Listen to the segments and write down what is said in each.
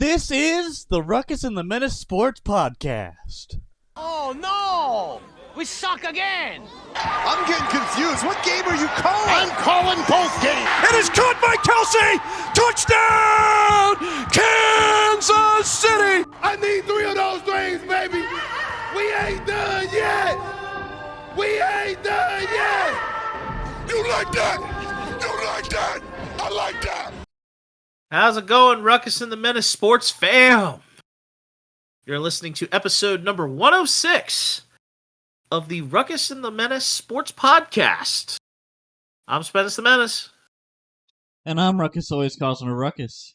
This is the Ruckus and The Menace Sports Podcast. Oh no! We suck again! I'm getting confused. What game are you calling? I'm calling both games! It is caught by Kelsey! Touchdown! Kansas City! I need 3 of those things, baby! We ain't done yet! We ain't done yet! You like that? You like that? I like that! How's it going, Ruckus and The Menace Sports fam? You're listening to episode number 106 of the Ruckus and The Menace Sports Podcast. I'm Spence the Menace. And I'm Ruckus, always causing a ruckus.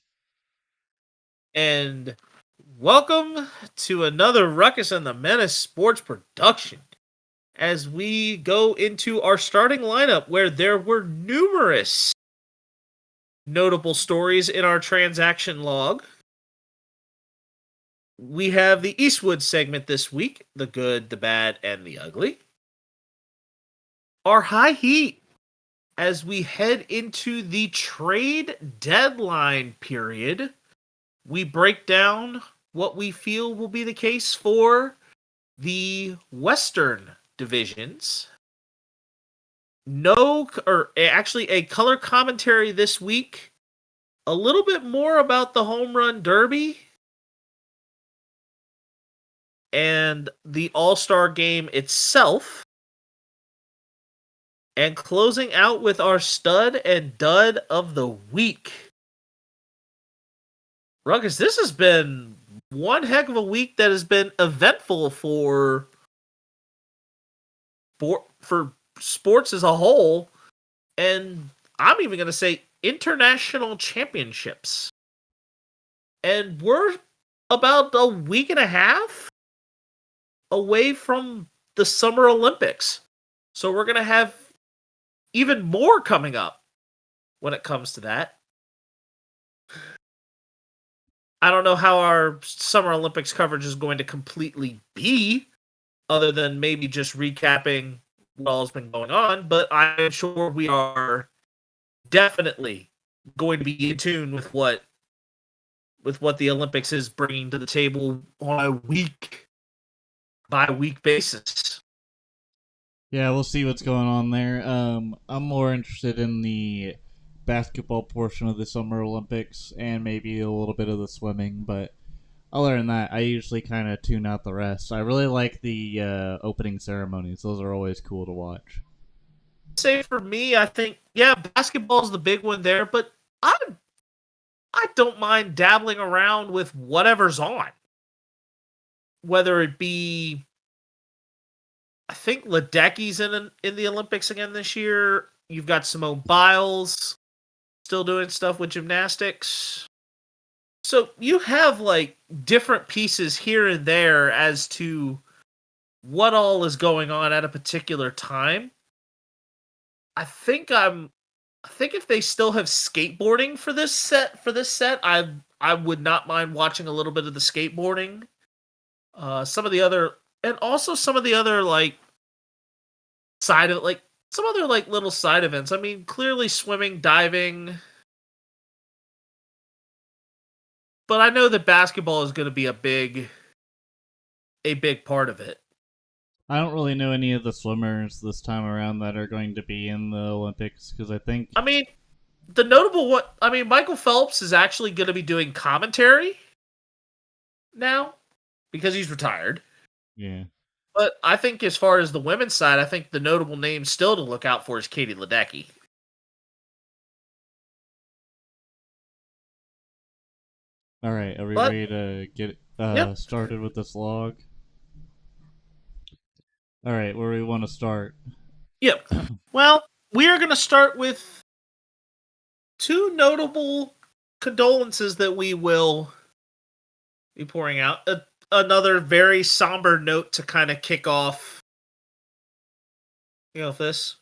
And welcome to another Ruckus and The Menace Sports production. As we go into our starting lineup, where there were numerous notable stories in our transaction log. We have the Eastwood segment this week, the good, the bad, and the ugly. Our high heat as we head into the trade deadline period. We break down what we feel will be the case for the Western divisions. A color commentary this week. A little bit more about the home run derby and the All-Star game itself. And closing out with our stud and dud of the week. Ruckus, this has been one heck of a week that has been eventful for sports as a whole, and I'm even going to say international championships. And we're about a week and a half away from the Summer Olympics. So we're going to have even more coming up when it comes to that. I don't know how our Summer Olympics coverage is going to completely be, other than maybe just recapping what all has been going on, but I'm sure we are definitely going to be in tune with what the Olympics is bringing to the table on a week-by-week basis. Yeah, we'll see what's going on there. I'm more interested in the basketball portion of the Summer Olympics and maybe a little bit of the swimming, but other than that, I usually kind of tune out the rest. I really like the opening ceremonies. Those are always cool to watch. Say for me, I think, basketball's the big one there, but I don't mind dabbling around with whatever's on. Whether it be, I think Ledecky's in the Olympics again this year. You've got Simone Biles still doing stuff with gymnastics. So you have different pieces here and there as to what all is going on at a particular time. I think if they still have skateboarding for this set, I would not mind watching a little bit of the skateboarding. Some of the other side of some other little side events. I mean, clearly swimming, diving. But I know that basketball is going to be a big part of it. I don't really know any of the swimmers this time around that are going to be in the Olympics, because I think... I mean, the notable one... I mean, Michael Phelps is actually going to be doing commentary now, because he's retired. Yeah. But I think as far as the women's side, I think the notable name still to look out for is Katie Ledecky. All right, are we ready to get started with this log? All right, where do we want to start? Yep. Well, we are going to start with two notable condolences that we will be pouring out. Another very somber note to kind of kick off, this.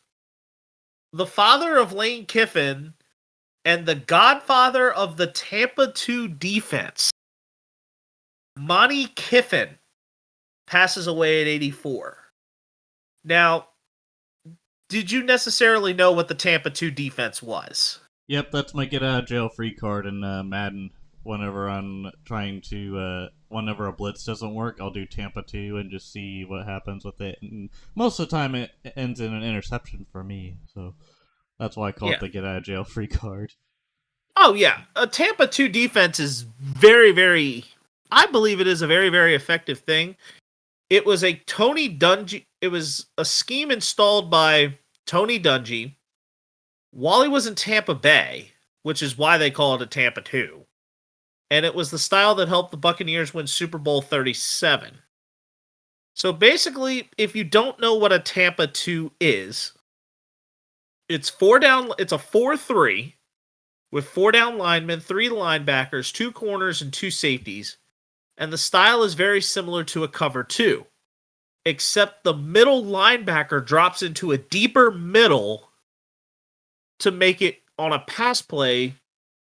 The father of Lane Kiffin and the godfather of the Tampa 2 defense, Monty Kiffin, passes away at 84. Now, did you necessarily know what the Tampa 2 defense was? Yep, that's my get out of jail free card in Madden whenever I'm trying to whenever a blitz doesn't work, I'll do Tampa 2 and just see what happens with it. And most of the time, it ends in an interception for me. So that's why I call it Yeah. the get out of jail free card. Oh yeah, a Tampa 2 defense is very, very. I believe it is a very, very effective thing. It was a Tony Dungy. It was a scheme installed by Tony Dungy while he was in Tampa Bay, which is why they call it a Tampa 2. And it was the style that helped the Buccaneers win Super Bowl 37. So basically, if you don't know what a Tampa 2 is, it's it's a 4-3 with 4 down linemen, 3 linebackers, 2 corners, and 2 safeties. And the style is very similar to a cover 2, except the middle linebacker drops into a deeper middle to make it on a pass play,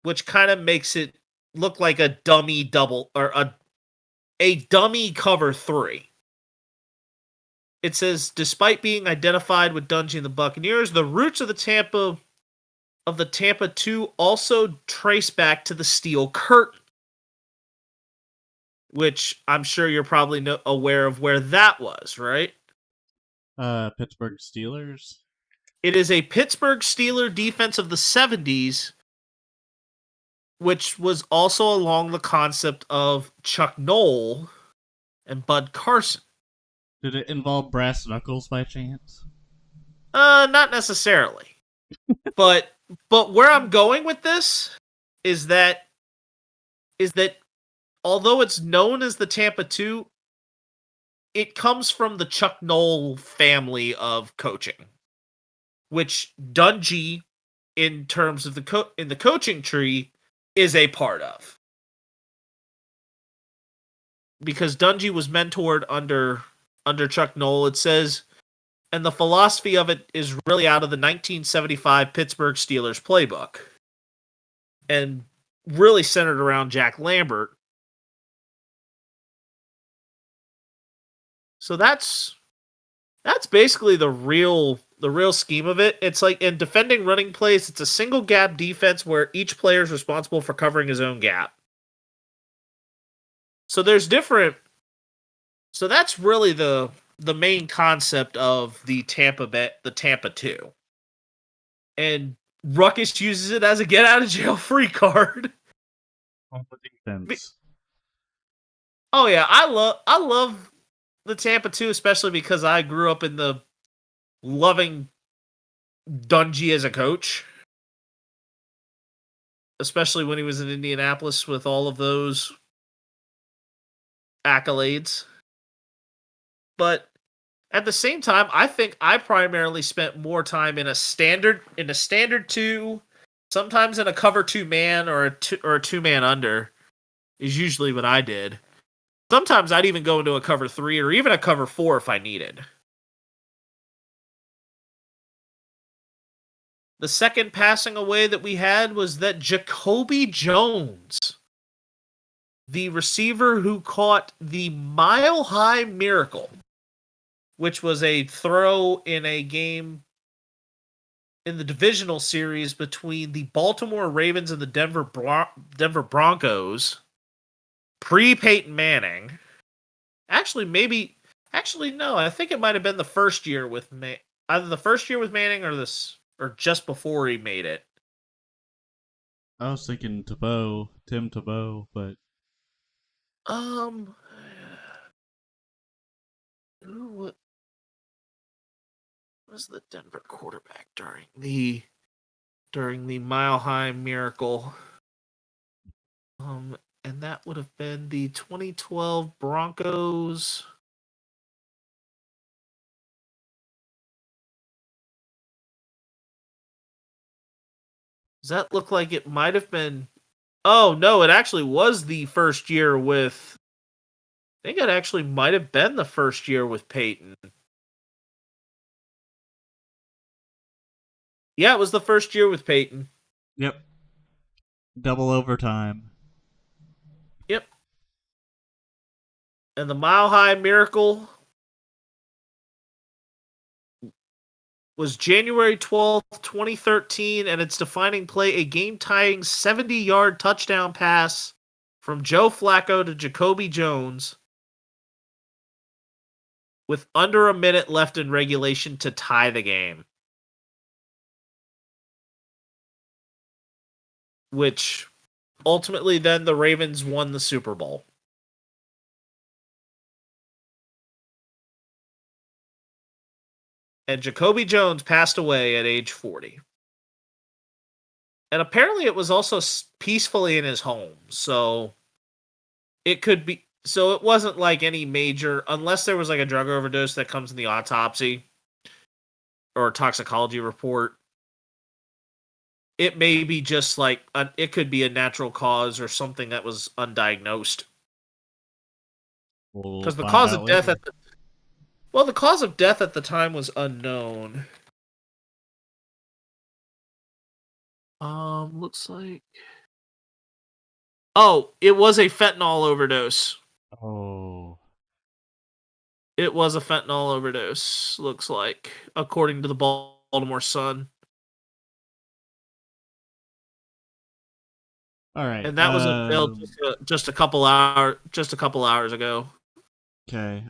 which kind of makes it look like a dummy double or a dummy cover 3. It says, despite being identified with Dungy and the Buccaneers, the roots of the Tampa 2 also trace back to the Steel Curtain, which I'm sure you're probably aware of where that was, right? Pittsburgh Steelers. It is a Pittsburgh Steeler defense of the 70s, which was also along the concept of Chuck Noll and Bud Carson. Did it involve brass knuckles by chance? Not necessarily. but where I'm going with this is that although it's known as the Tampa 2, it comes from the Chuck Noll family of coaching, which Dungy, in terms of in the coaching tree, is a part of. Because Dungy was mentored under Chuck Noll, it says, and the philosophy of it is really out of the 1975 Pittsburgh Steelers playbook, and really centered around Jack Lambert. So that's basically the real scheme of it. It's like in defending running plays, it's a single gap defense where each player is responsible for covering his own gap. So there's different. So that's really the main concept of the Tampa 2. And Ruckus uses it as a get out of jail free card. On the defense. Oh yeah, I love the Tampa 2, especially because I grew up in the loving Dungy as a coach. Especially when he was in Indianapolis with all of those accolades. But at the same time, I think I primarily spent more time in a standard 2, sometimes in a cover 2 man or a 2 man under is usually what I did. Sometimes I'd even go into a cover 3 or even a cover 4 if I needed. The second passing away that we had was that Jacoby Jones, the receiver who caught the Mile High Miracle, which was a throw in a game in the divisional series between the Baltimore Ravens and the Denver Broncos, pre-Peyton Manning. Actually, no. I think it might have been the first year with either the first year with Manning or just before he made it. I was thinking Tim Tebow, but who was the Denver quarterback during the Mile High Miracle? And that would have been the 2012 Broncos. Does that look like it might have been? Oh, no, it actually was the first year with. I think it actually might have been the first year with Peyton. Yeah, it was the first year with Peyton. Yep. Double overtime. Yep. And the Mile High Miracle was January 12th, 2013, and its defining play, a game-tying 70-yard touchdown pass from Joe Flacco to Jacoby Jones with under a minute left in regulation to tie the game. Which ultimately then the Ravens won the Super Bowl. And Jacoby Jones passed away at age 40. And apparently it was also peacefully in his home. So it could be, so it wasn't like any major, unless there was like a drug overdose that comes in the autopsy or toxicology report. It may be just like, it could be a natural cause or something that was undiagnosed. Because the cause of death the cause of death at the time was unknown. Looks like. Oh, it was a fentanyl overdose. Oh. It was a fentanyl overdose, looks like, according to the Baltimore Sun. All right. And that was unveiled just a couple hours ago. Okay.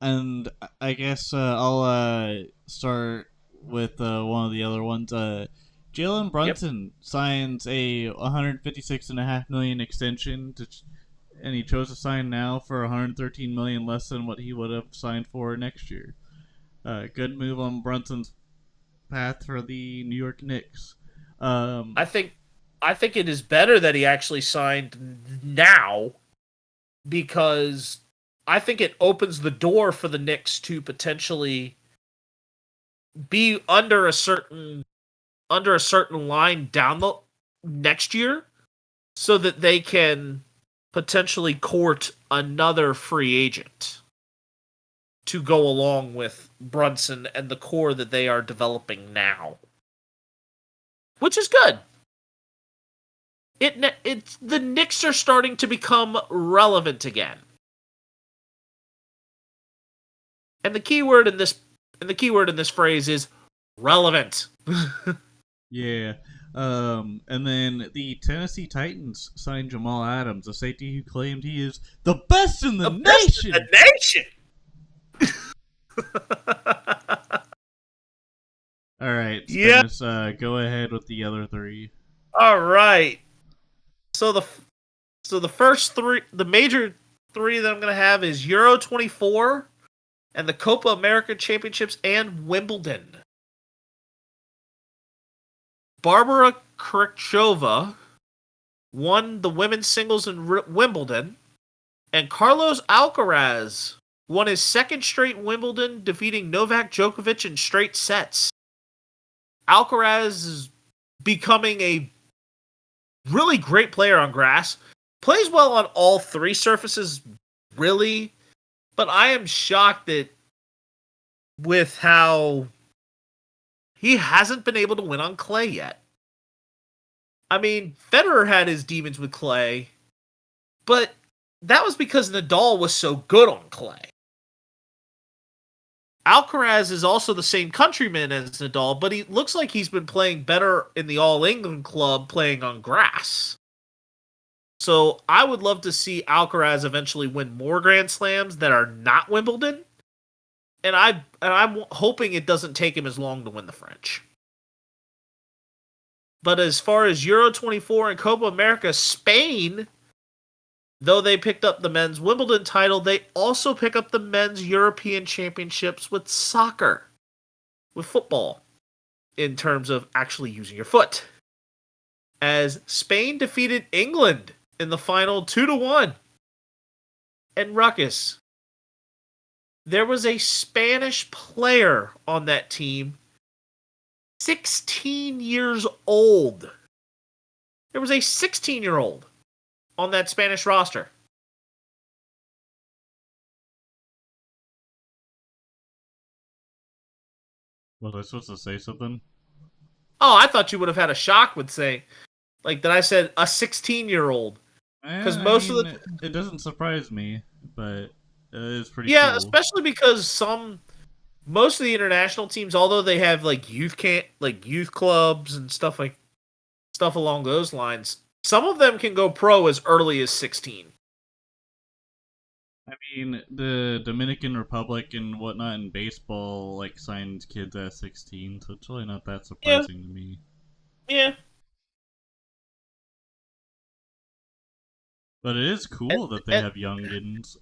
And I guess I'll start with one of the other ones. Jalen Brunson signs a $156.5 million extension, and he chose to sign now for $113 million less than what he would have signed for next year. Good move on Brunson's path for the New York Knicks. I think it is better that he actually signed now, because I think it opens the door for the Knicks to potentially be under a certain line down the next year, so that they can potentially court another free agent to go along with Brunson and the core that they are developing now, which is good. It's the Knicks are starting to become relevant again. And the key word in this phrase is relevant. Yeah. And then the Tennessee Titans signed Jamal Adams, a safety who claimed he is the best in the nation. All right, Spence, go ahead with the other three. All right. So the first three, the major three that I'm going to have is Euro 24 and the Copa America Championships and Wimbledon. Barbara Krejcikova won the women's singles in Wimbledon, and Carlos Alcaraz won his second straight Wimbledon, defeating Novak Djokovic in straight sets. Alcaraz is becoming a really great player on grass. Plays well on all three surfaces, really. But I am shocked that with how he hasn't been able to win on clay yet. I mean, Federer had his demons with clay, but that was because Nadal was so good on clay. Alcaraz is also the same countryman as Nadal, but he looks like he's been playing better in the All England club playing on grass. So I would love to see Alcaraz eventually win more Grand Slams that are not Wimbledon. And I'm hoping it doesn't take him as long to win the French. But as far as Euro 24 and Copa America, Spain, though they picked up the men's Wimbledon title, they also pick up the men's European Championships with soccer, with football, in terms of actually using your foot. As Spain defeated England in the final 2-1. And Ruckus, there was a Spanish player on that team, 16 years old. There was a 16-year-old on that Spanish roster. Was I supposed to say something? Oh, I thought you would have had a shock with say, like that I said a 16-year-old. Because it doesn't surprise me, but it is pretty cool. Especially because most of the international teams, although they have like youth clubs and stuff stuff along those lines. Some of them can go pro as early as 16. I mean, the Dominican Republic and whatnot in baseball, like, signed kids at 16, so it's really not that surprising to me. Yeah. But it is cool that they And- have youngins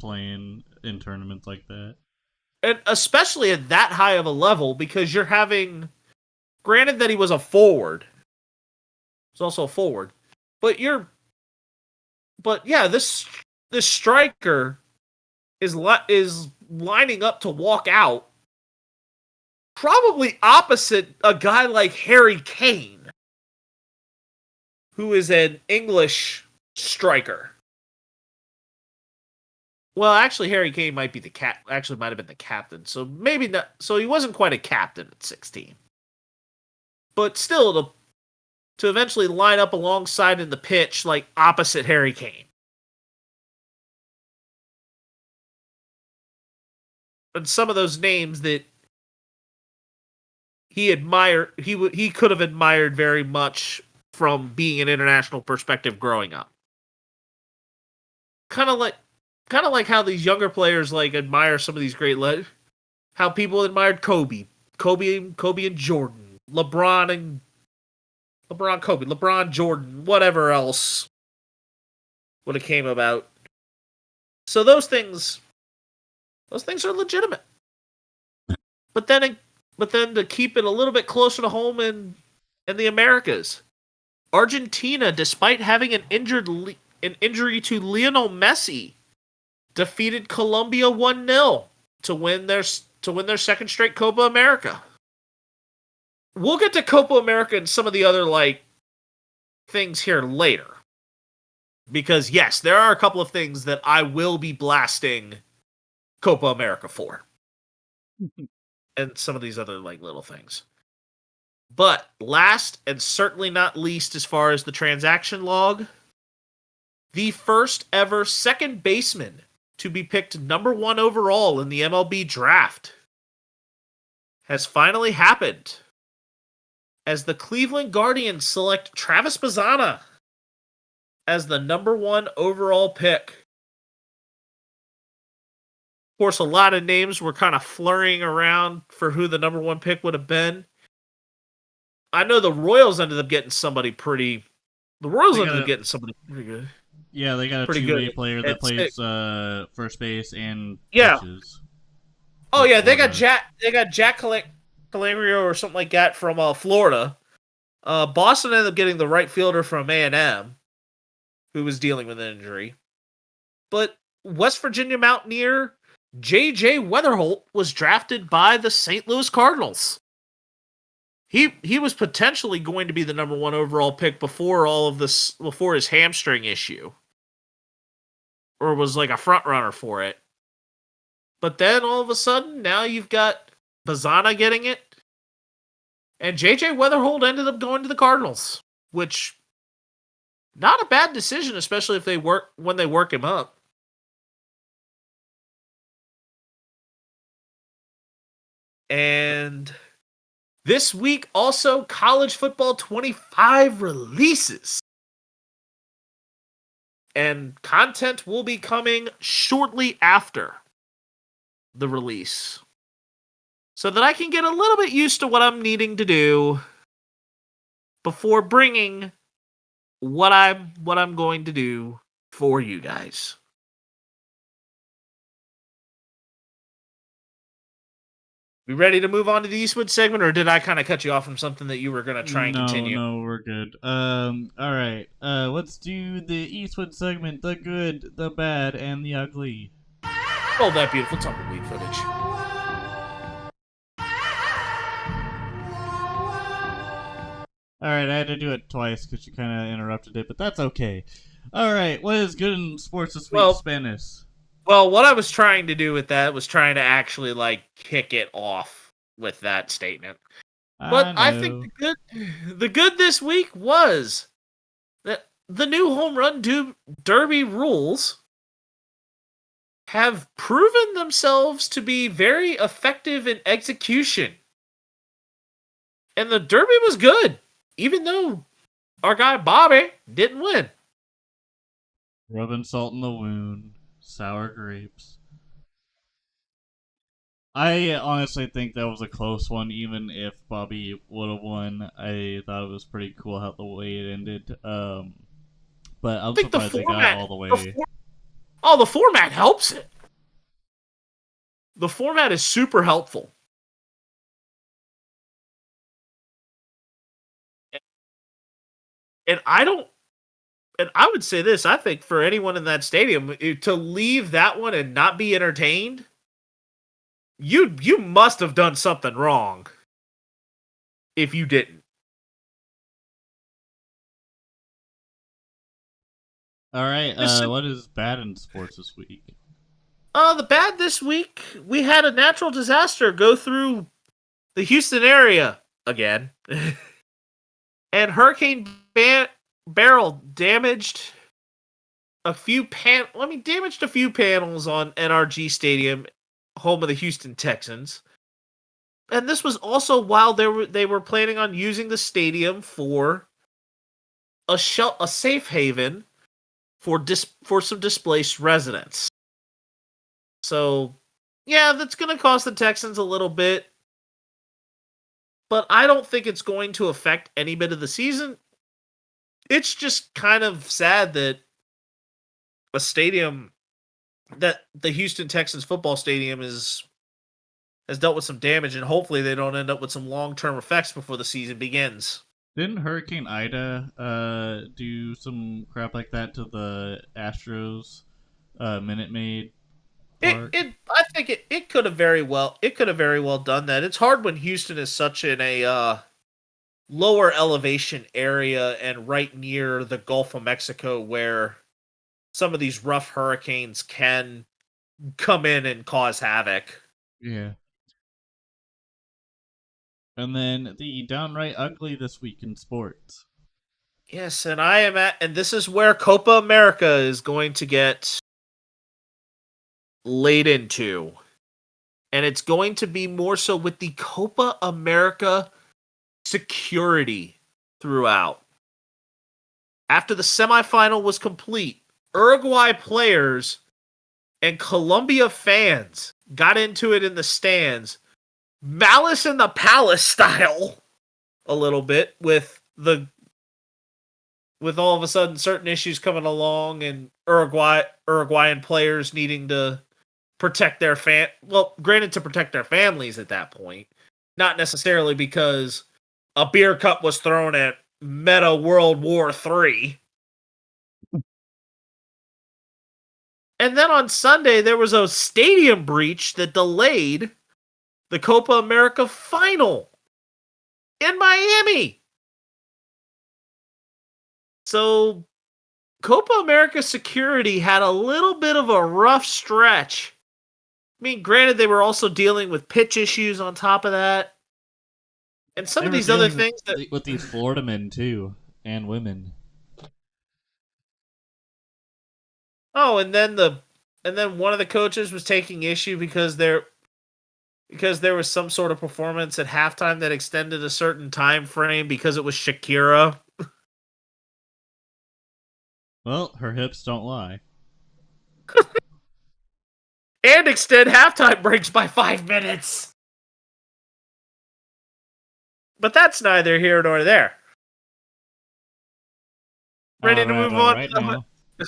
playing in tournaments like that. And especially at that high of a level, because you're having, granted that he was a forward, he's also a forward, but yeah, this striker is lining up to walk out, probably opposite a guy like Harry Kane, who is an English striker. Well, actually, Harry Kane might be might have been the captain. So maybe not. So he wasn't quite a captain at 16. But still, to eventually line up alongside in the pitch, like opposite Harry Kane. And some of those names that he could have admired very much from being an international perspective growing up. Kind of like how these younger players like admire some of these great how people admired Kobe and Jordan, LeBron, Kobe, LeBron, Jordan, whatever else would have came about. So those things are legitimate. But then to keep it a little bit closer to home in the Americas, Argentina, despite having an injury to Lionel Messi, defeated Colombia 1-0 to win their second straight Copa America. We'll get to Copa America and some of the other like things here later. Because yes, there are a couple of things that I will be blasting Copa America for. And some of these other like little things. But last and certainly not least as far as the transaction log, the first ever second baseman to be picked number 1 overall in the MLB draft has finally happened, as the Cleveland Guardians select Travis Bazzana as the number 1 overall pick. Of course, a lot of names were kind of flurrying around for who the number 1 pick would have been. I know the Royals ended up getting somebody pretty. The Royals ended up getting somebody pretty good. Yeah, they got a Pretty two-way good. player that It's plays first base and Yeah. pitches. Oh yeah, they got Jack Calangrio or something like that from Florida. Boston ended up getting the right fielder from A&M, who was dealing with an injury. But West Virginia Mountaineer J.J. Weatherholt was drafted by the St. Louis Cardinals. He was potentially going to be the number 1 overall pick before his hamstring issue, or was like a front runner for it. But then all of a sudden, now you've got Bazzana getting it, and J.J. Weatherholt ended up going to the Cardinals, which not a bad decision, especially if they work him up. And this week also College Football 25 releases. And content will be coming shortly after the release, so that I can get a little bit used to what I'm needing to do before bringing what I'm going to do for you guys. We ready to move on to the Eastwood segment, or did I kind of cut you off from something that you were going to try and continue? No, we're good. All right. Let's do the Eastwood segment: the good, the bad, and the ugly. Roll that beautiful tumbleweed footage. All right, I had to do it twice because you kind of interrupted it, but that's okay. All right, what is good in sports this week, Spanish? Well, what I was trying to do with that was trying to actually like kick it off with that statement. But I think the good this week was that the new home run derby rules have proven themselves to be very effective in execution. And the derby was good, even though our guy Bobby didn't win. Rubbing salt in the wound. Sour grapes. I honestly think that was a close one, even if Bobby would have won. I thought it was pretty cool how the way it ended. But I'm I think the surprised they got format, all the way. the format helps it. The format is super helpful. And I don't, and I would say this, I think for anyone in that stadium to leave that one and not be entertained, you must have done something wrong if you didn't. All right, Just what is bad in sports this week? the bad this week, we had a natural disaster go through the Houston area again. And Hurricane Beryl damaged a few damaged a few panels on NRG Stadium, home of the Houston Texans. And this was also while they were planning on using the stadium for a safe haven for some displaced residents. So, yeah, that's going to cost the Texans a little bit, but I don't think it's going to affect any bit of the season. It's just kind of sad that a stadium that the Houston Texans football stadium has dealt with some damage, and hopefully they don't end up with some long-term effects before the season begins. Didn't Hurricane Ida do some crap like that to the Astros Minute Maid park? I think it could have very well done that. It's hard when Houston is such in a lower elevation area and right near the Gulf of Mexico, where some of these rough hurricanes can come in and cause havoc. Yeah. And then the downright ugly this week in sports. Yes, and this is where Copa America is going to get laid into. And it's going to be more so with the Copa America security throughout. After the semifinal was complete, Uruguay players and Colombia fans got into it in the stands, Malice in the Palace style, a little bit, with all of a sudden certain issues coming along and Uruguayan players needing to protect their granted to protect their families at that point, not necessarily because a beer cup was thrown at Meta World War III. And then on Sunday, there was a stadium breach that delayed the Copa America final in Miami. So, Copa America security had a little bit of a rough stretch. I mean, granted, they were also dealing with pitch issues on top of that. And some of these other things with these Florida men, too, and women. Oh, and then one of the coaches was taking issue because there was some sort of performance at halftime that extended a certain time frame because it was Shakira. Well, her hips don't lie. And extend halftime breaks by 5 minutes. But that's neither here nor there. Ready to move on right now.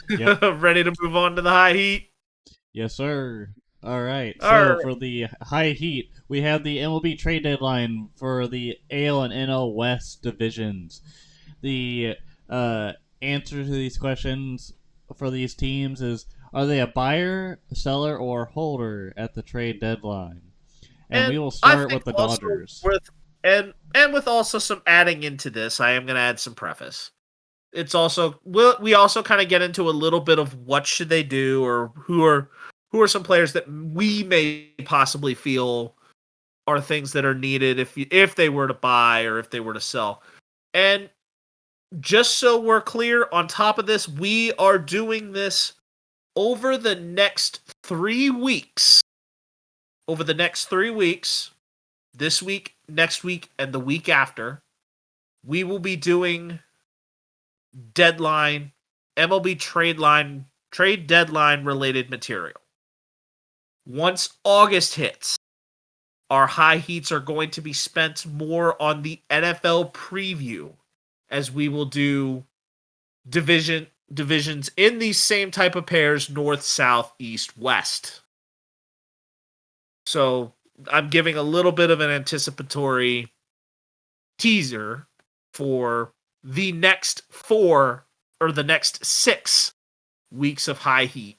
Yep. Ready to move on to the high heat? Yes, sir. All right. So for the high heat, we have the MLB trade deadline for the AL and NL West divisions. The answer to these questions for these teams is: are they a buyer, seller, or holder at the trade deadline? And we will start with the Dodgers. And with also some adding into this, I am going to add some preface. It's also we also kind of get into a little bit of what should they do, or who are some players that we may possibly feel are things that are needed if they were to buy or if they were to sell. And just so we're clear, on top of this, we are doing this over the next 3 weeks. Over the next 3 weeks, this week, next week, and the week after, we will be doing deadline, MLB trade deadline related material. Once August hits, our high heats are going to be spent more on the NFL preview, as we will do divisions in these same type of pairs: north, south, east, west. So I'm giving a little bit of an anticipatory teaser for the next 6 weeks of high heat.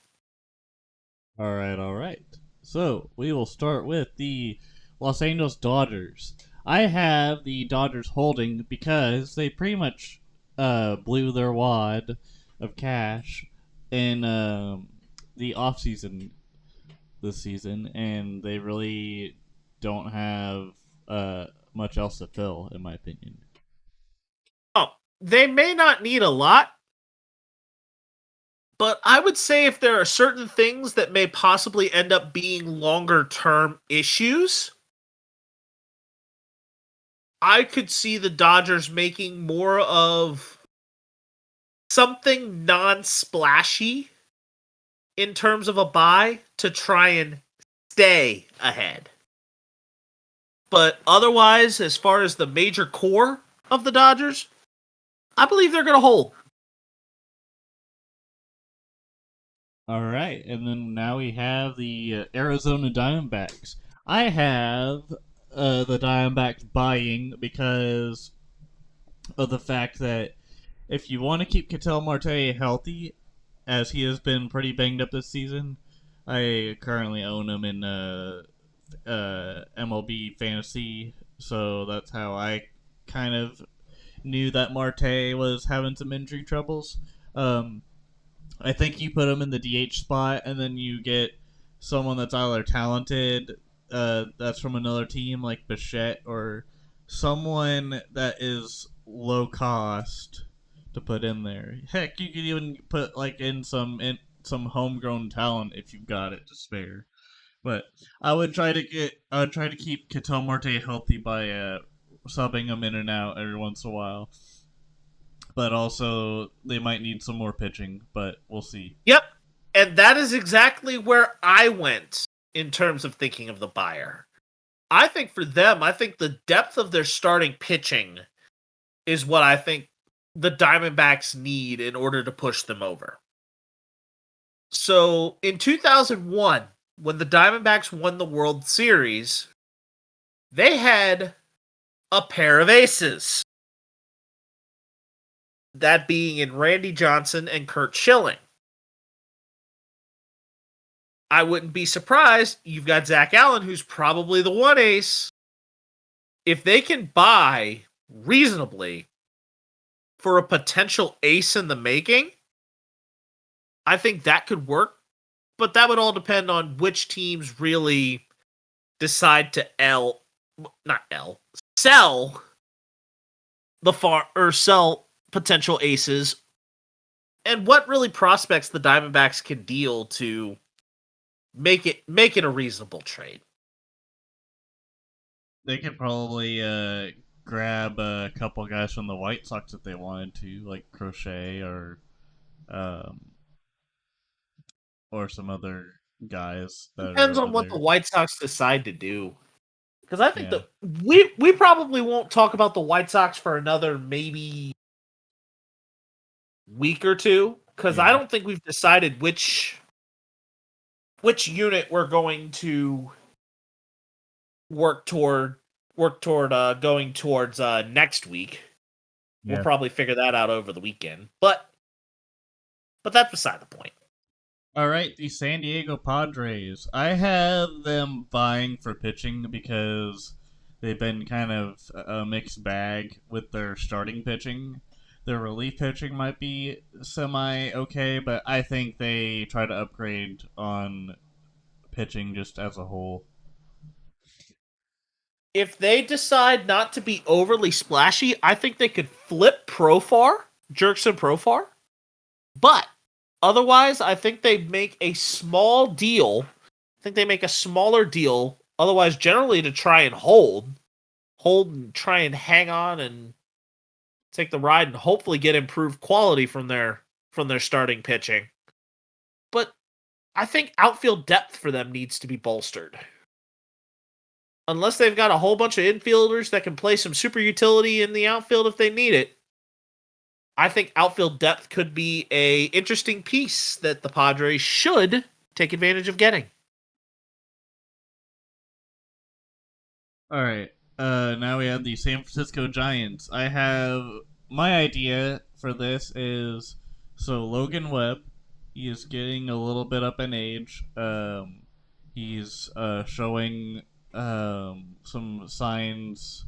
All right, all right. So we will start with the Los Angeles Dodgers. I have the Dodgers holding because they pretty much blew their wad of cash in the offseason this season, and they really don't have much else to fill, in my opinion. Oh, they may not need a lot, but I would say if there are certain things that may possibly end up being longer term issues, I could see the Dodgers making more of something non-splashy in terms of a buy to try and stay ahead. But otherwise, as far as the major core of the Dodgers, I believe they're going to hold. All right, and then now we have the Arizona Diamondbacks. I have the Diamondbacks buying because of the fact that if you want to keep Ketel Marte healthy, as he has been pretty banged up this season, I currently own him in MLB Fantasy, so that's how I kind of knew that Marte was having some injury troubles. I think you put him in the DH spot, and then you get someone that's either talented, that's from another team like Bichette, or someone that is low cost to put in there. Heck, you could even put like in some homegrown talent if you've got it to spare. But I would try to keep Ketel Marte healthy by subbing him in and out every once in a while. But also, they might need some more pitching, but we'll see. Yep. And that is exactly where I went in terms of thinking of the buyer. I think for them, I think the depth of their starting pitching is what I think the Diamondbacks need in order to push them over. So in 2001, when the Diamondbacks won the World Series, they had a pair of aces. That being in Randy Johnson and Curt Schilling. I wouldn't be surprised. You've got Zach Allen, who's probably the one ace. If they can buy reasonably for a potential ace in the making, I think that could work. But that would all depend on which teams really decide to sell sell potential aces, and what really prospects the Diamondbacks can deal to make it a reasonable trade. They could probably grab a couple guys from the White Sox if they wanted to, like Crochet or some other guys that Depends are on over what the there. White Sox decide to do. Because I think Yeah. we probably won't talk about the White Sox for another maybe week or two. Because I Yeah. don't think we've decided which unit we're going to work toward going towards next week. We'll Yeah. probably figure that out over the weekend. But that's beside the point. All right, the San Diego Padres. I have them vying for pitching because they've been kind of a mixed bag with their starting pitching. Their relief pitching might be semi okay, but I think they try to upgrade on pitching just as a whole. If they decide not to be overly splashy, I think they could flip Jerkson Profar. But otherwise, I think they make a small deal. I think they make a smaller deal. Otherwise, generally to try and hold and try and hang on and take the ride and hopefully get improved quality from their starting pitching. But I think outfield depth for them needs to be bolstered. Unless they've got a whole bunch of infielders that can play some super utility in the outfield if they need it, I think outfield depth could be a interesting piece that the Padres should take advantage of getting. All right. Now we have the San Francisco Giants. I have my idea for this is so Logan Webb. He is getting a little bit up in age. He's showing some signs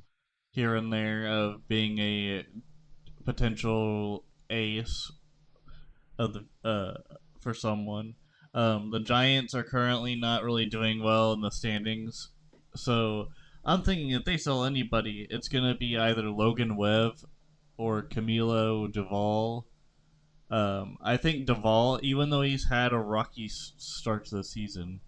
here and there of being a potential ace of the for someone. The Giants are currently not really doing well in the standings, so I'm thinking if they sell anybody, it's gonna be either Logan Webb or Camilo Duvall. I think Duvall, even though he's had a rocky start to the season,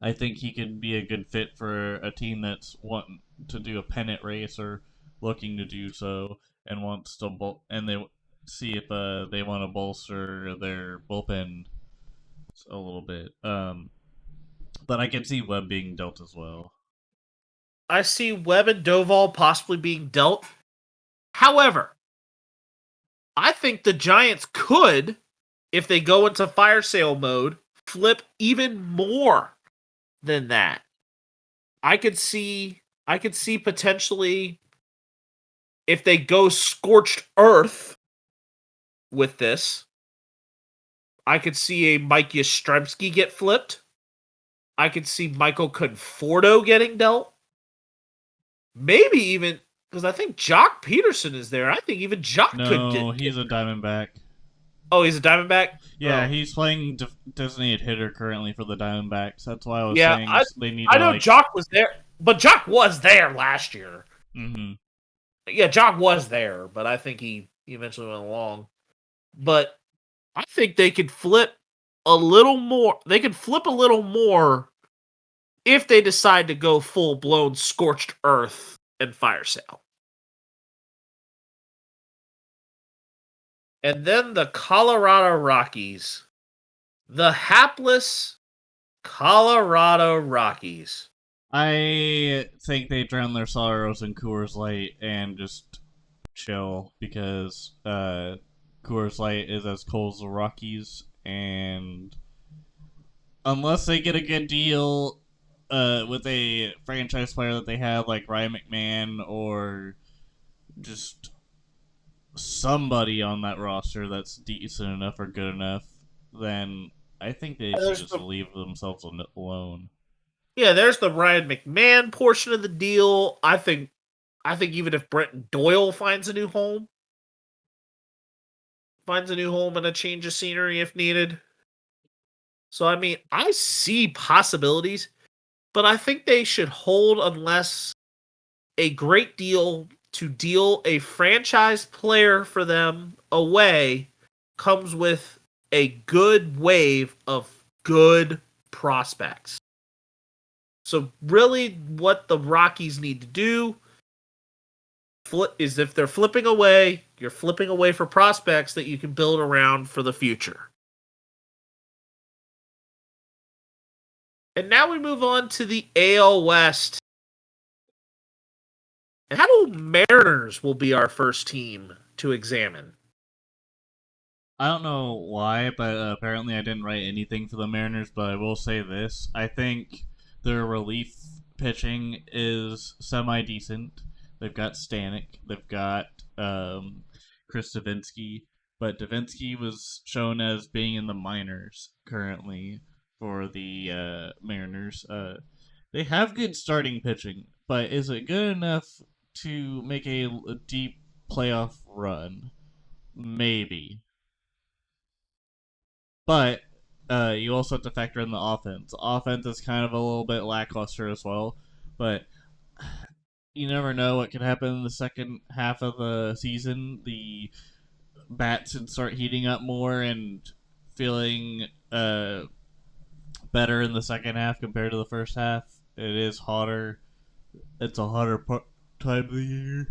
I think he could be a good fit for a team that's wanting to do a pennant race or looking to do so and wants to and they see if they want to bolster their bullpen a little bit. But I can see Webb being dealt as well. I see Webb and Duvall possibly being dealt. However, I think the Giants could, if they go into fire sale mode, flip even more than that. I could see potentially if they go scorched earth with this, I could see a Mike Yastrzemski get flipped. I could see Michael Conforto getting dealt. Maybe even, because I think Jock Peterson is there. I think even Jock could get... No, he's a Diamondback. Oh, he's a Diamondback? Yeah, Oh. He's playing designated hitter currently for the Diamondbacks. That's why I was saying they need I to, know Jock was there, but Jock was there last year. Mm-hmm. Yeah, Jock was there, but I think he eventually went along. But I think they could flip a little more. They could flip a little more if they decide to go full-blown scorched earth and fire sale. And then the Colorado Rockies. The hapless Colorado Rockies. I think they drown their sorrows in Coors Light and just chill because Coors Light is as cold as the Rockies, and unless they get a good deal with a franchise player that they have like Ryan McMahon or just somebody on that roster that's decent enough or good enough, then I think they should just leave themselves alone. Yeah, there's the Ryan McMahon portion of the deal. I think even if Brent Doyle finds a new home and a change of scenery if needed. So, I mean, I see possibilities, but I think they should hold unless a great deal to deal a franchise player for them away comes with a good wave of good prospects. So really what the Rockies need to do is if they're flipping away, you're flipping away for prospects that you can build around for the future. And now we move on to the AL West. And Seattle Mariners will be our first team to examine. I don't know why, but apparently I didn't write anything for the Mariners, but I will say this. I think their relief pitching is semi-decent. They've got Stanek. They've got Chris Davinsky. But Davinsky was shown as being in the minors currently for the Mariners. They have good starting pitching, but is it good enough to make a deep playoff run? Maybe. But you also have to factor in the offense. The offense is kind of a little bit lackluster as well, but you never know what could happen in the second half of the season. The bats should start heating up more and feeling better in the second half compared to the first half. It is hotter. It's a hotter time of the year.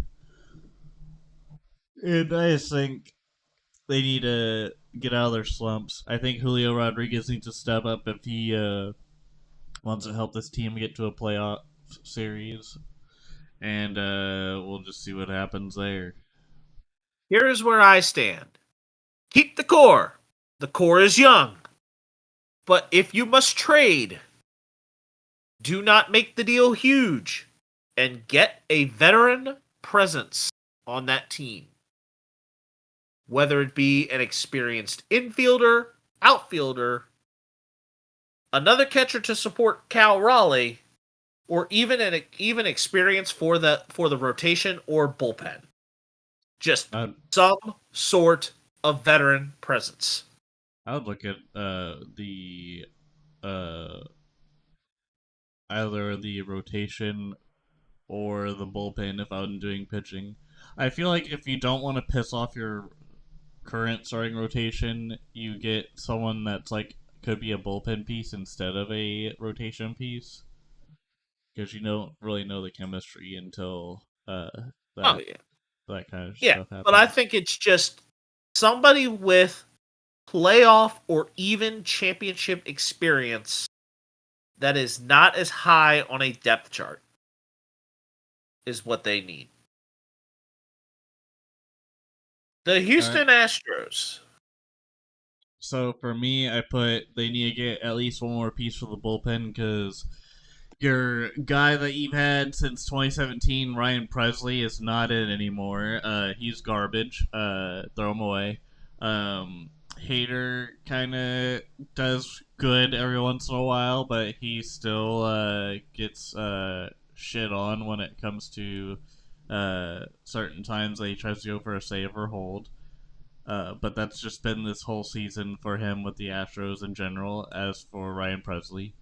And I just think they need to get out of their slumps. I think Julio Rodriguez needs to step up if he wants to help this team get to a playoff series. And we'll just see what happens there. Here's where I stand. Keep the core. The core is young. But if you must trade, do not make the deal huge and get a veteran presence on that team. Whether it be an experienced infielder, outfielder, another catcher to support Cal Raleigh, or even experience for the rotation or bullpen. Just some sort of veteran presence. I would look at the uh, either the rotation or the bullpen if I'm doing pitching. I feel like if you don't want to piss off your current starting rotation, you get someone that's like could be a bullpen piece instead of a rotation piece because you don't really know the chemistry until Oh that yeah. that kind of Yeah, stuff but I happens. think it's just somebody with playoff or even championship experience that is not as high on a depth chart is what they need. The All right. Houston Astros. So for me, I put they need to get at least one more piece for the bullpen because your guy that you've had since 2017, Ryan Presley, is not in anymore. He's garbage. Throw him away. Hader kind of does good every once in a while, but he still gets shit on when it comes to certain times that he tries to go for a save or hold. But that's just been this whole season for him with the Astros in general. As for Ryan Presley,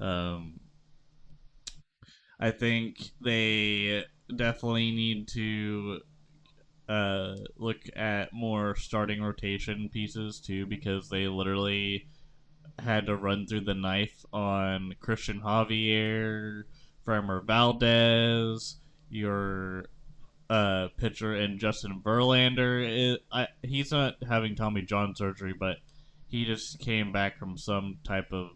um, I think they definitely need to look at more starting rotation pieces too, because they literally had to run through the knife on Christian Javier, Framber Valdez, your pitcher, and Justin Verlander. He's not having Tommy John surgery, but he just came back from some type of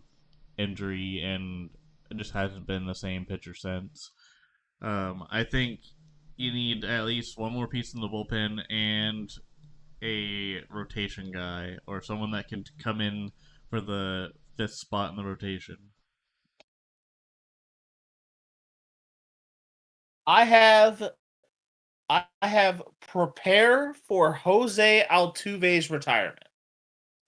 injury and just hasn't been the same pitcher since. I think you need at least one more piece in the bullpen and a rotation guy or someone that can come in for the fifth spot in the rotation. I have prepare for Jose Altuve's retirement.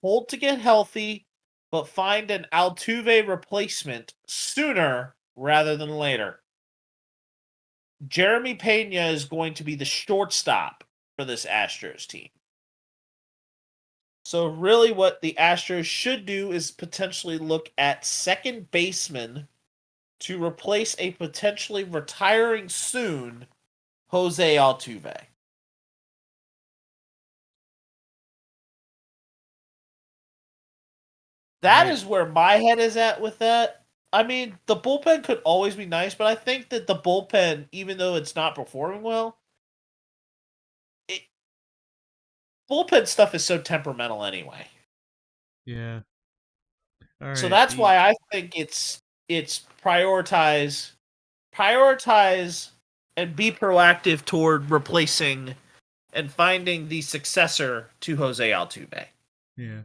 Hold to get healthy, but find an Altuve replacement sooner rather than later. Jeremy Pena is going to be the shortstop for this Astros team. So really what the Astros should do is potentially look at second baseman to replace a potentially retiring soon Jose Altuve. All That right. is where my head is at with that. I mean, the bullpen could always be nice, but I think that the bullpen, even though it's not performing well, it, bullpen stuff is so temperamental anyway. Yeah. All So right. that's The why I think it's prioritize and be proactive toward replacing and finding the successor to Jose Altuve. yeah.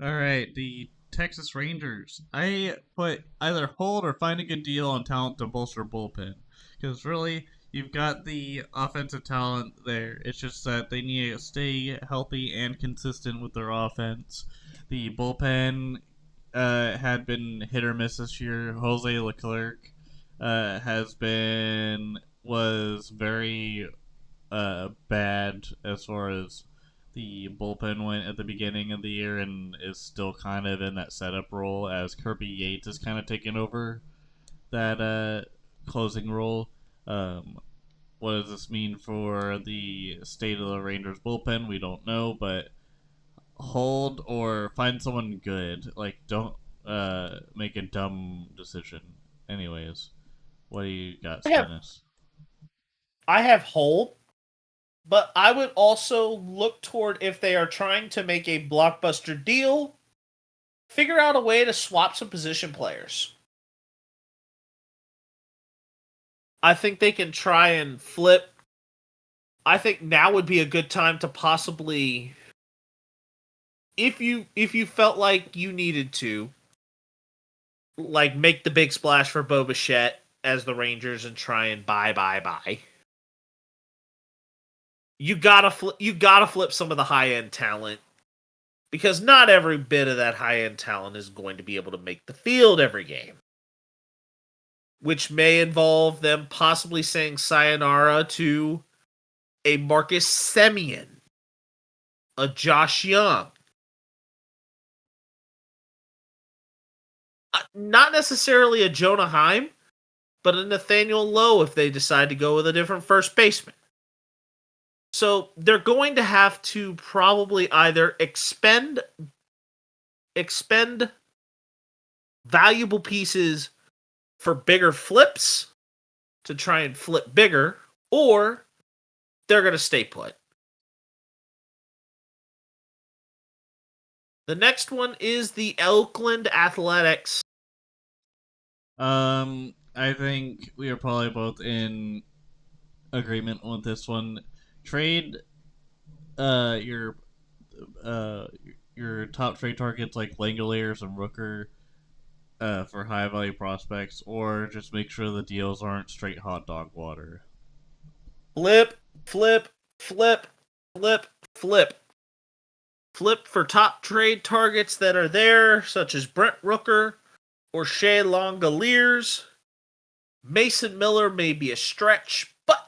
All right, the Texas Rangers. I put either hold or find a good deal on talent to bolster bullpen. Because really, you've got the offensive talent there. It's just that they need to stay healthy and consistent with their offense. The bullpen had been hit or miss this year. Jose Leclerc was very bad as far as the bullpen went at the beginning of the year and is still kind of in that setup role as Kirby Yates is kind of taking over that closing role. Um, what does this mean for the state of the Rangers bullpen? We don't know, but hold or find someone good. Like, don't make a dumb decision. Anyways, what do you got, I have Stennis? I have hold But I would also look toward, if they are trying to make a blockbuster deal, figure out a way to swap some position players. I think they can try and flip. I think now would be a good time to possibly, if you felt like you needed to, like, make the big splash for Bo Bichette as the Rangers and try and buy. You gotta flip some of the high end talent, because not every bit of that high end talent is going to be able to make the field every game, which may involve them possibly saying sayonara to a Marcus Semien, a Josh Young. Not necessarily a Jonah Heim, but a Nathaniel Lowe if they decide to go with a different first baseman. So they're going to have to probably either expend valuable pieces for bigger flips to try and flip bigger, or they're going to stay put. The next one is the Oakland Athletics. I think we are probably both in agreement with this one. Trade uh your uh your top trade targets like Langoliers and Rooker for high value prospects, or just make sure the deals aren't straight hot dog water. Flip, flip, flip, flip, flip. Flip for top trade targets that are there, such as Brent Rooker or Shea Langoliers. Mason Miller may be a stretch, but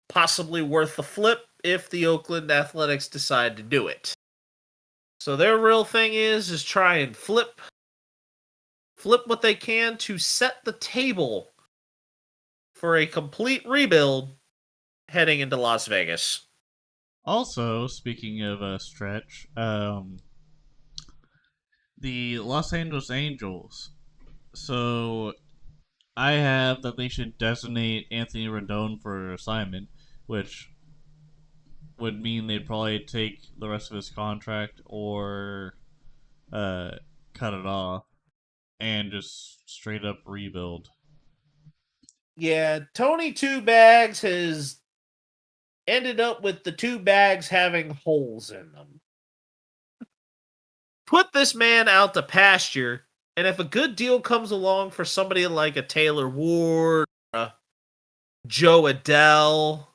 possibly worth the flip if the Oakland Athletics decide to do it. So their real thing is try and flip what they can to set the table for a complete rebuild heading into Las Vegas. Also, speaking of a stretch, the Los Angeles Angels. So I have that they should designate Anthony Rendon for assignment, which would mean they'd probably take the rest of his contract or cut it off and just straight up rebuild. Yeah, Tony Two Bags has ended up with the two bags having holes in them. Put this man out to pasture, and if a good deal comes along for somebody like a Taylor Ward, or a Joe Adell,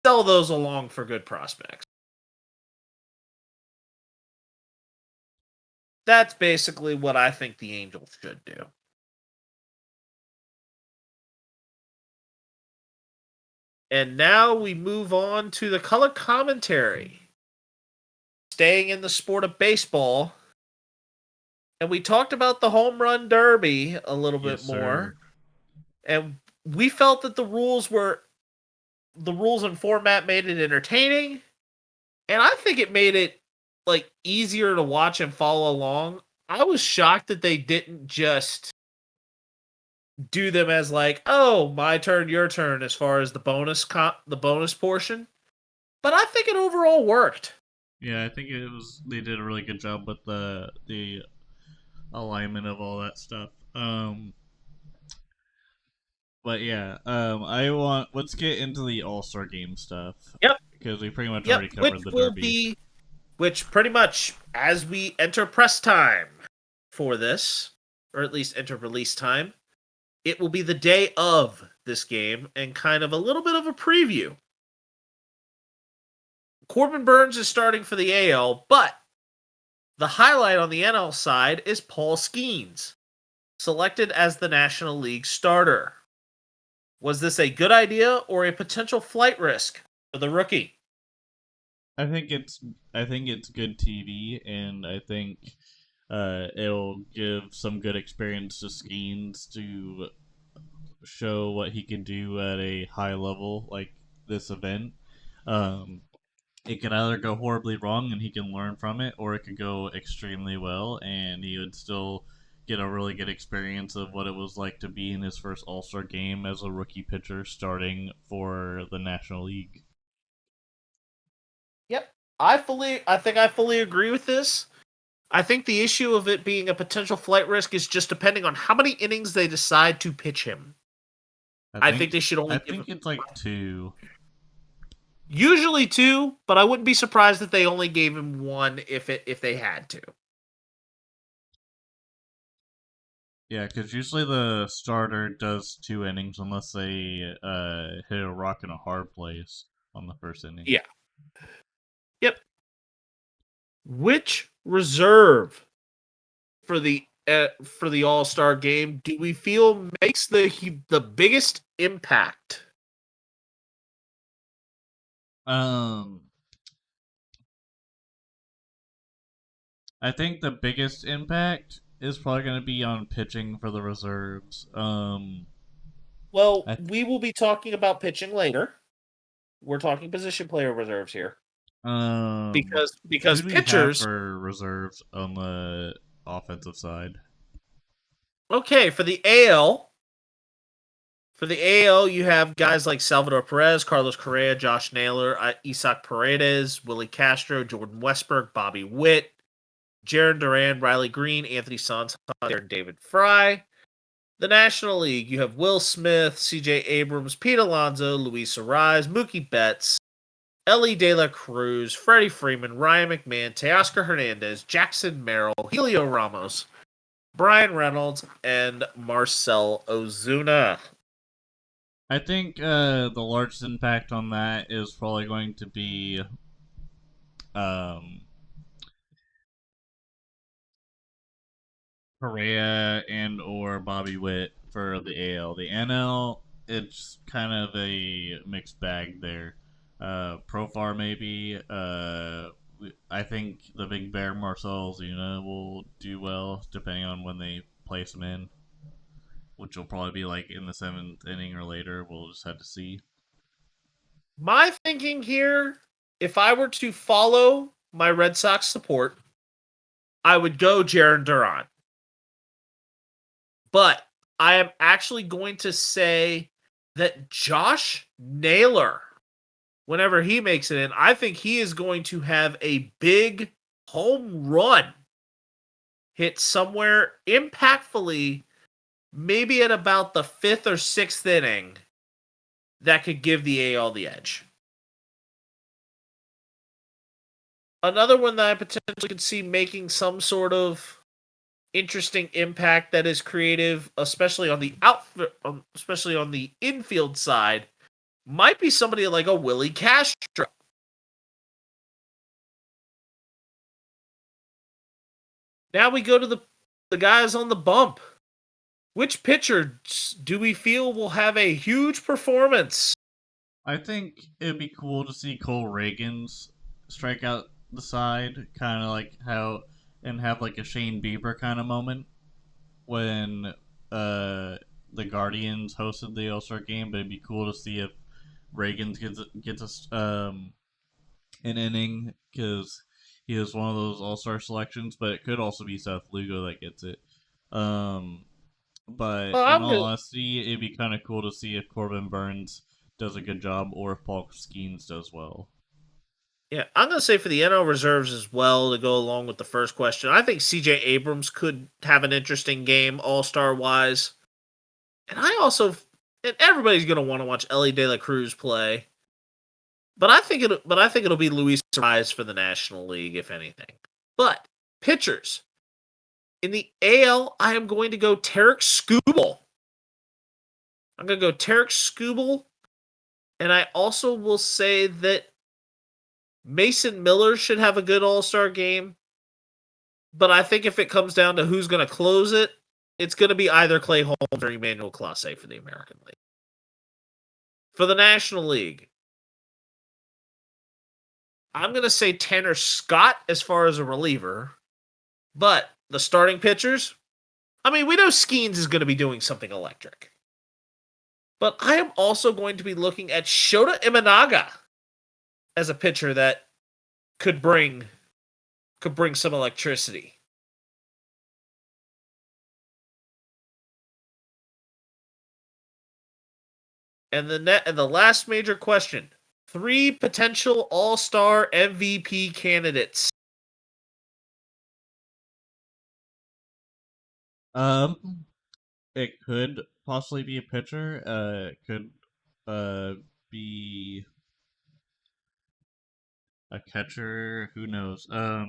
sell those along for good prospects. That's basically what I think the Angels should do. And now we move on to the color commentary. Staying in the sport of baseball. And we talked about the home run derby a little bit more. And we felt that the rules and format made it entertaining. And I think it made it like easier to watch and follow along. I was shocked that they didn't just do them as like, oh, my turn, your turn, as far as the bonus portion. But I think it overall worked. Yeah, I think they did a really good job with the alignment of all that stuff. But yeah, let's get into the All-Star game stuff. Yep. Because we pretty much already covered the derby. Which pretty much, as we enter press time for this, or at least enter release time, it will be the day of this game and kind of a little bit of a preview. Corbin Burns is starting for the AL, but the highlight on the NL side is Paul Skeens, selected as the National League starter. Was this a good idea or a potential flight risk for the rookie? I think it's good TV, and I think it'll give some good experience to Skeens to show what he can do at a high level like this event. It could either go horribly wrong and he can learn from it, or it could go extremely well and he would still get a really good experience of what it was like to be in his first All-Star game as a rookie pitcher starting for the National League. Yep. I fully agree with this. I think the issue of it being a potential flight risk is just depending on how many innings they decide to pitch him. I think they should I only give him think it's like 2. usually 2, but I wouldn't be surprised if they only gave him 1 if they had to. Yeah, because usually the starter does 2 innings unless they hit a rock in a hard place on the first inning. Yeah. Yep. Which reserve for the All-Star game do we feel makes the biggest impact? Um, I think the biggest impact is probably going to be on pitching for the reserves. Well, I we will be talking about pitching later. We're talking position player reserves here because who do we have pitchers. for reserves on the offensive side? Okay, for the AL, you have guys like Salvador Perez, Carlos Correa, Josh Naylor, Isaac Paredes, Willie Castro, Jordan Westberg, Bobby Witt, Jaron Duran, Riley Green, Anthony Santos, and David Fry. The National League, you have Will Smith, C.J. Abrams, Pete Alonso, Luis Ariz, Mookie Betts, Ellie De La Cruz, Freddie Freeman, Ryan McMahon, Teoscar Hernandez, Jackson Merrill, Helio Ramos, Brian Reynolds, and Marcel Ozuna. I think the largest impact on that is probably going to be um, Correa and or Bobby Witt for the AL. The NL, it's kind of a mixed bag there. Profar maybe. I think the Big Bear Marcel Zuna will do well depending on when they place him in, which will probably be like in the 7th inning or later. We'll just have to see. My thinking here, if I were to follow my Red Sox support, I would go Jaron Duran. But I am actually going to say that Josh Naylor, whenever he makes it in, I think he is going to have a big home run hit somewhere impactfully, maybe at about the 5th or 6th inning, that could give the AL the edge. Another one that I potentially could see making some sort of interesting impact that is creative, especially on the infield side, might be somebody like a Willie Castro. Now we go to the guys on the bump. Which pitcher do we feel will have a huge performance? I think it'd be cool to see Cole Reagans strike out the side, kind of like how, and have like a Shane Bieber kind of moment when the Guardians hosted the All Star game. But it'd be cool to see if Reagans gets us an inning because he is one of those All Star selections. But it could also be Seth Lugo that gets it. But Well, in all honesty, it'd be kind of cool to see if Corbin Burns does a good job or if Paul Skeens does well. Yeah, I'm going to say for the NL reserves as well, to go along with the first question, I think CJ Abrams could have an interesting game, all-star wise. And and everybody's going to want to watch Ellie De La Cruz play. But I think it'll be Luis Ariz for the National League, if anything. But pitchers. In the AL, I am going to go Tarek Skubal. And I also will say that Mason Miller should have a good all-star game. But I think if it comes down to who's going to close it, it's going to be either Clay Holmes or Emmanuel Clase for the American League. For the National League, I'm going to say Tanner Scott as far as a reliever. But the starting pitchers, I mean, we know Skeens is going to be doing something electric. But I am also going to be looking at Shota Imanaga as a pitcher that could bring some electricity. And the last major question: 3 potential All-Star MVP candidates. Um, it could possibly be a pitcher. It could be a catcher. Who knows? That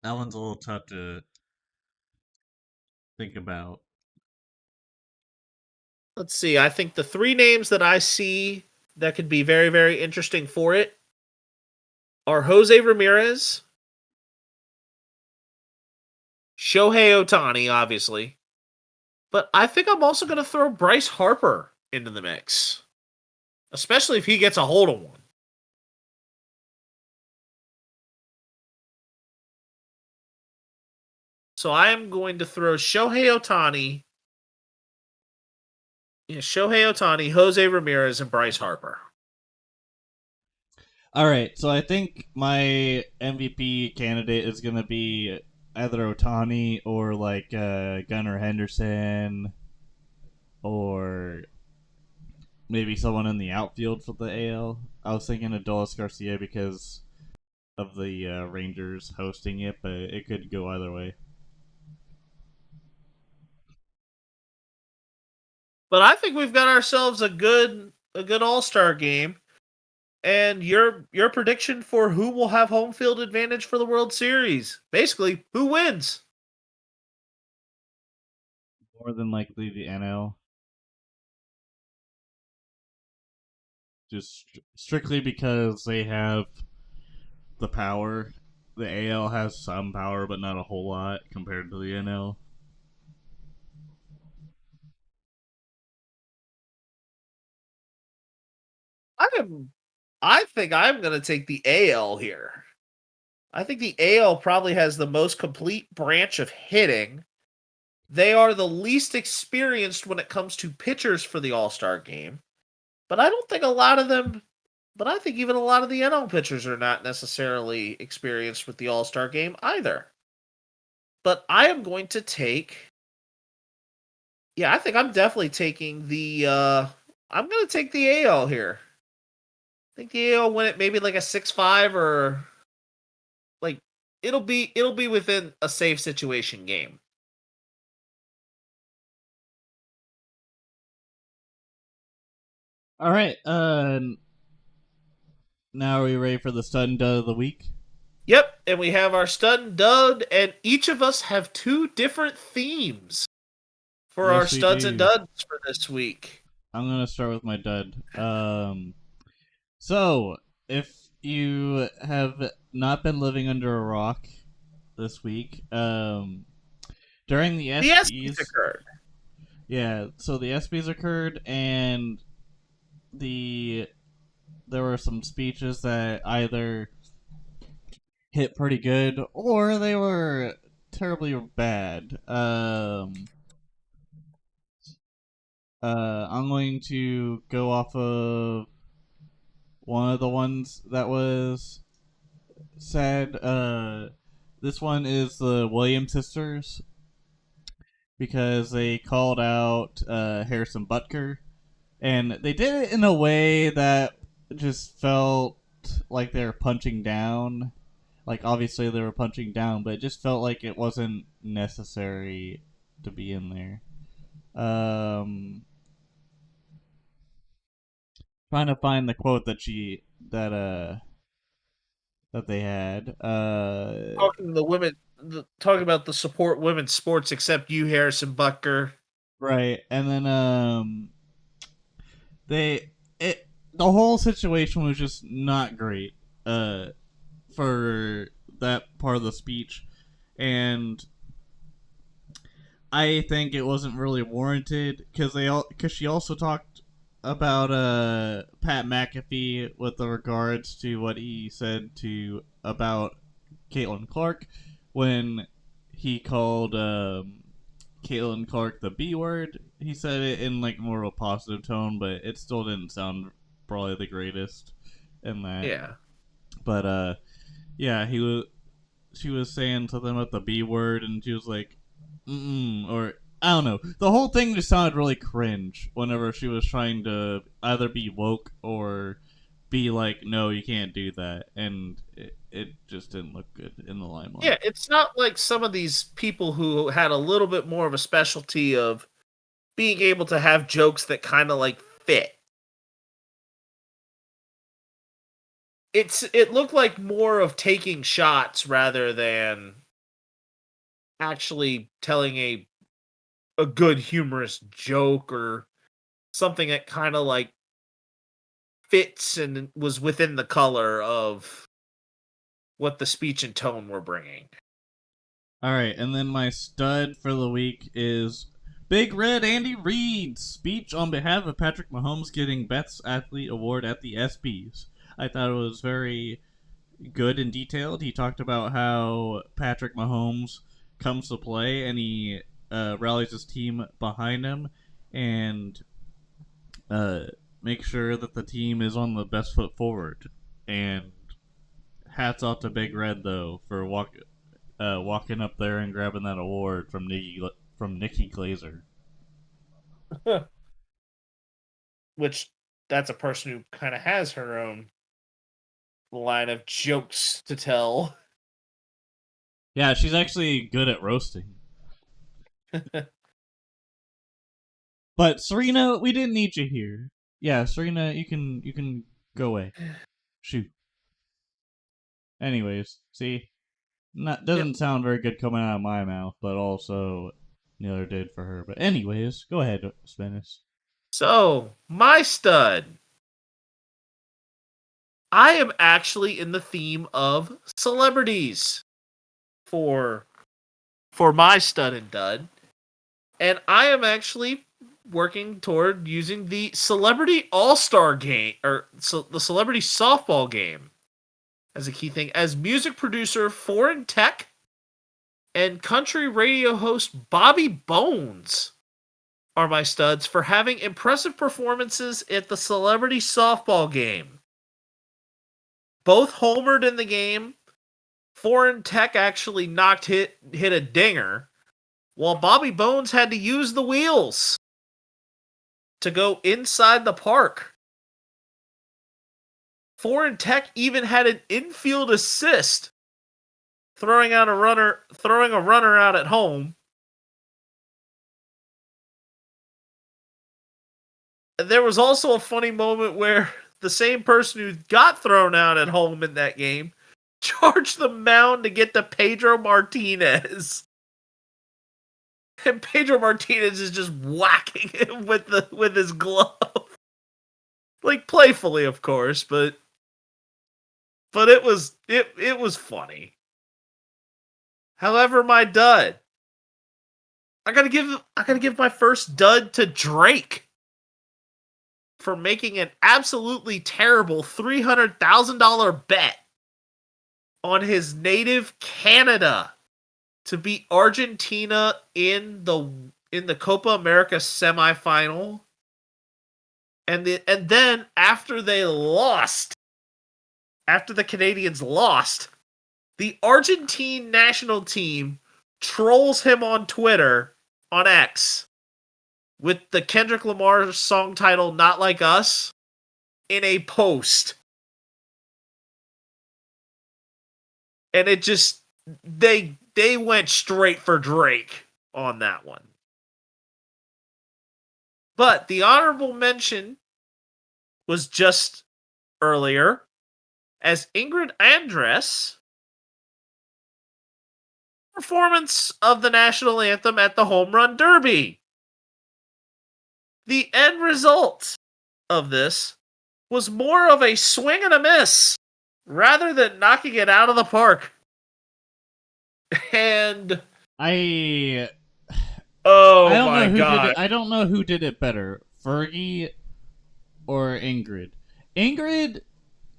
one's a little tough to think about. Let's see. I think the 3 names that I see that could be very, very interesting for it are Jose Ramirez, Shohei Ohtani, obviously, but I think I'm also going to throw Bryce Harper into the mix, especially if he gets a hold of one. So I am going to throw Shohei Ohtani, Jose Ramirez, and Bryce Harper. All right, so I think my MVP candidate is gonna be either Otani or like Gunnar Henderson, or maybe someone in the outfield for the AL. I was thinking Adolis Garcia because of the Rangers hosting it, but it could go either way. But I think we've got ourselves a good All-Star game. And your prediction for who will have home field advantage for the World Series? Basically, who wins? More than likely the NL, just strictly because they have the power. The AL has some power, but not a whole lot compared to the NL. I think I'm going to take the AL here. I think the AL probably has the most complete branch of hitting. They are the least experienced when it comes to pitchers for the All-Star game. But I don't think a lot of them but I think even a lot of the NL pitchers are not necessarily experienced with the All-Star game either. But I am going to take I think I'm definitely taking the I'm going to take the AL here. I think the AL win it maybe like a 6-5 or like it'll be within a safe situation game. All right. Now are we ready for the stud and dud of the week? Yep, and we have our stud and dud, and each of us have 2 different themes for our Yes, we studs and do. duds for this week. I'm gonna start with my dud. So if you have not been living under a rock this week, during the The ESPYs ESPYs, occurred. yeah. So the ESPYs occurred, and the there were some speeches that either hit pretty good or they were terribly bad. I'm going to go off of one of the ones that was said. This one is the Williams sisters because they called out Harrison Butker, and they did it in a way that just felt like they were punching down. Like obviously they were punching down, but it just felt like it wasn't necessary to be in there. Trying to find the quote that they had. Talking about the support women's sports, except you, Harrison Butker. Right, and then they it the whole situation was just not great. For that part of the speech, and I think it wasn't really warranted because she also talked about Pat McAfee with regards to what he said to about Caitlin Clark when he called Caitlin Clark the B word. He said it in like more of a positive tone, but it still didn't sound probably the greatest in that. Yeah. But yeah, she was saying something about the B word, and she was like, mm or I don't know. The whole thing just sounded really cringe whenever she was trying to either be woke or be like, no, you can't do that. And it just didn't look good in the limelight. Yeah, it's not like some of these people who had a little bit more of a specialty of being able to have jokes that kind of like fit. It looked like more of taking shots rather than actually telling a good humorous joke or something that kind of like fits and was within the color of what the speech and tone were bringing. All right, and then my stud for the week is Big Red Andy Reid's speech on behalf of Patrick Mahomes getting Best Athlete Award at the ESPYs. I thought it was very good and detailed. He talked about how Patrick Mahomes comes to play and he rallies his team behind him and make sure that the team is on the best foot forward. And hats off to Big Red though for walking up there and grabbing that award from Nikki Glazer. Which that's a person who kind of has her own line of jokes to tell. Yeah, she's actually good at roasting. But Serena, we didn't need you here. Yeah, Serena, you can go away. Shoot. Anyways, see, doesn't sound very good coming out of my mouth, but also neither did for her. But anyways, go ahead, Spinnis. So, my stud. I am actually in the theme of celebrities for my stud and dud. And I am actually working toward using the Celebrity Allstar game, or the Celebrity Softball game, as a key thing. As music producer Foreign Tech and country radio host Bobby Bones are my studs for having impressive performances at the Celebrity Softball game. Both homered in the game. Foreign Tech actually hit a dinger, while Bobby Bones had to use the wheels to go inside the park. Foreign Tech even had an infield assist, throwing a runner out at home. And there was also a funny moment where the same person who got thrown out at home in that game charged the mound to get to Pedro Martinez. And Pedro Martinez is just whacking him with his glove. Like playfully, of course, but it was funny. However, my dud. I gotta give my first dud to Drake for making an absolutely terrible $300,000 bet on his native Canada to beat Argentina in the Copa America semifinal. And then after the Canadians lost, the Argentine national team trolls him on Twitter, on X, with the Kendrick Lamar song title Not Like Us in a post. And it just they went straight for Drake on that one. But the honorable mention was just earlier as Ingrid Andress performance of the national anthem at the Home Run Derby. The end result of this was more of a swing and a miss rather than knocking it out of the park. And I my God. I don't know who did it better, Fergie or Ingrid. Ingrid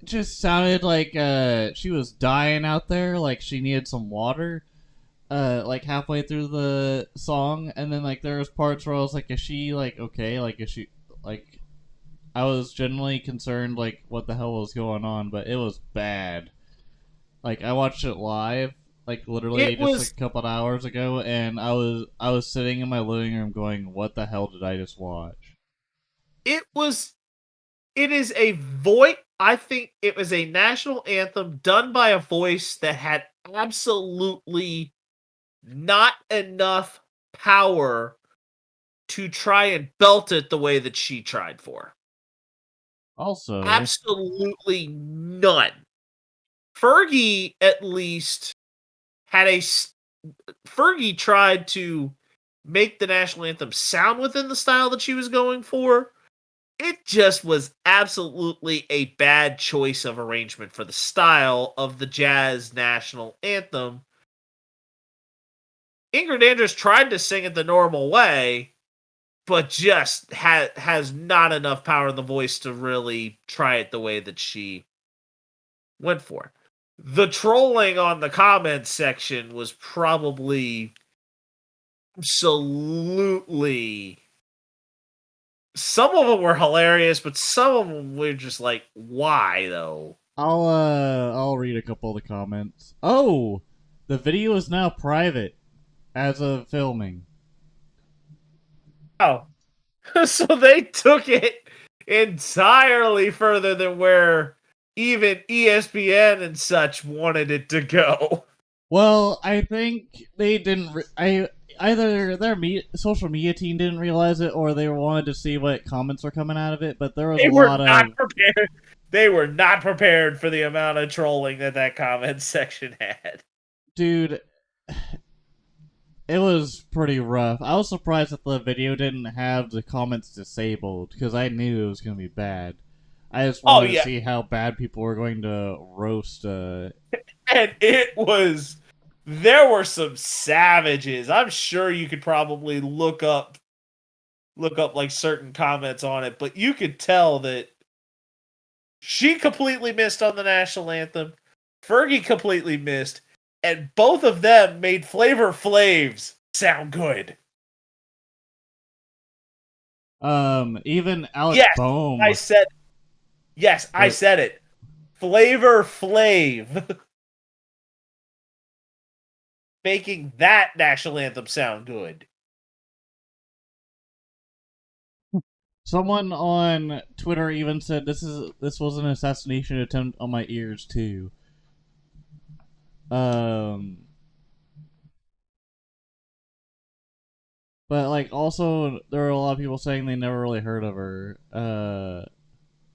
just sounded like she was dying out there, like she needed some water. Like halfway through the song, and then like there was parts where I was like, is she like okay? Like is she like? I was genuinely concerned like what the hell was going on, but it was bad. Like I watched it live, like literally It just was a couple of hours ago, and I was sitting in my living room going, "What the hell did I just watch?" it was it is a voice. I think it was a national anthem done by a voice that had absolutely not enough power to try and belt it the way that she tried for. Also, Absolutely none. Fergie at least had Fergie tried to make the national anthem sound within the style that she was going for. It just was absolutely a bad choice of arrangement for the style of the jazz national anthem. Ingrid Andress tried to sing it the normal way, but just has not enough power in the voice to really try it the way that she went for. The trolling on the comments section was probably absolutely. Some of them were hilarious, but some of them were just like, why though? I'll read a couple of the comments. Oh, the video is now private as of filming. Oh, so they took it entirely further than where even ESPN and such wanted it to go. Well, I think they didn't. Either their social media team didn't realize it, or they wanted to see what comments were coming out of it. But there was They a were lot not of prepared. They were not prepared for the amount of trolling that comment section had. dude. It was pretty rough. I was surprised that the video didn't have the comments disabled because I knew it was going to be bad. I just Oh wanted to yeah, see how bad people were going to roast. and it was. There were some savages. I'm sure you could probably look up like certain comments on it, but you could tell that she completely missed on the national anthem. Fergie completely missed, and both of them made Flavor Flav's sound good. Even Alec Yes, Bohm. I said. Yes, I said it. Flavor Flav making that national anthem sound good. Someone on Twitter even said this was an assassination attempt on my ears too. But like also there were a lot of people saying they never really heard of her.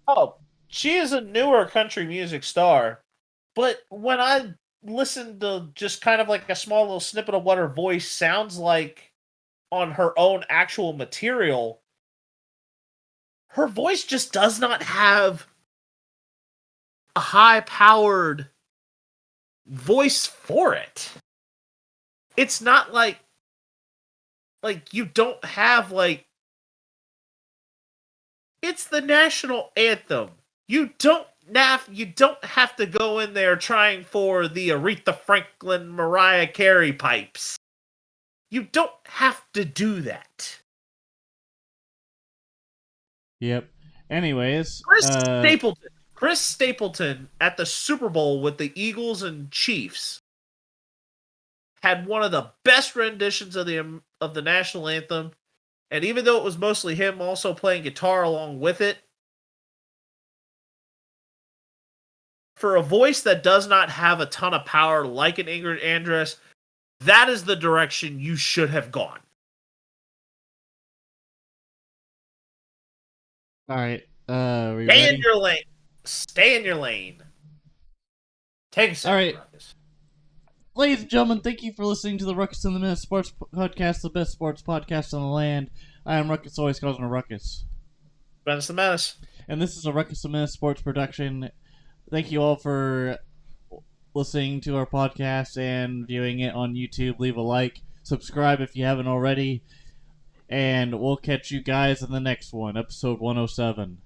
Oh, she is a newer country music star, but when I listened to just kind of like a small little snippet of what her voice sounds like on her own actual material, her voice just does not have a high powered voice for it. It's not like you don't have like it's the national anthem. You don't have to go in there trying for the Aretha Franklin, Mariah Carey pipes. You don't have to do that. Yep. Anyways, Chris Stapleton at the Super Bowl with the Eagles and Chiefs had one of the best renditions of the national anthem, and even though it was mostly him also playing guitar along with it, for a voice that does not have a ton of power like an Ingrid Andress, that is the direction you should have gone. all right. We Stay ready? in your lane. Stay in your lane. Take a second. All right. Ruckus. Ladies and gentlemen, thank you for listening to the Ruckus and The Menace Sports Podcast, the best sports podcast on the land. I am Ruckus, always causing a ruckus. Ruckus the Menace. And this is a Ruckus and Menace sports production. Thank you all for listening to our podcast and viewing it on YouTube. Leave a like, subscribe if you haven't already, and we'll catch you guys in the next one, episode 107.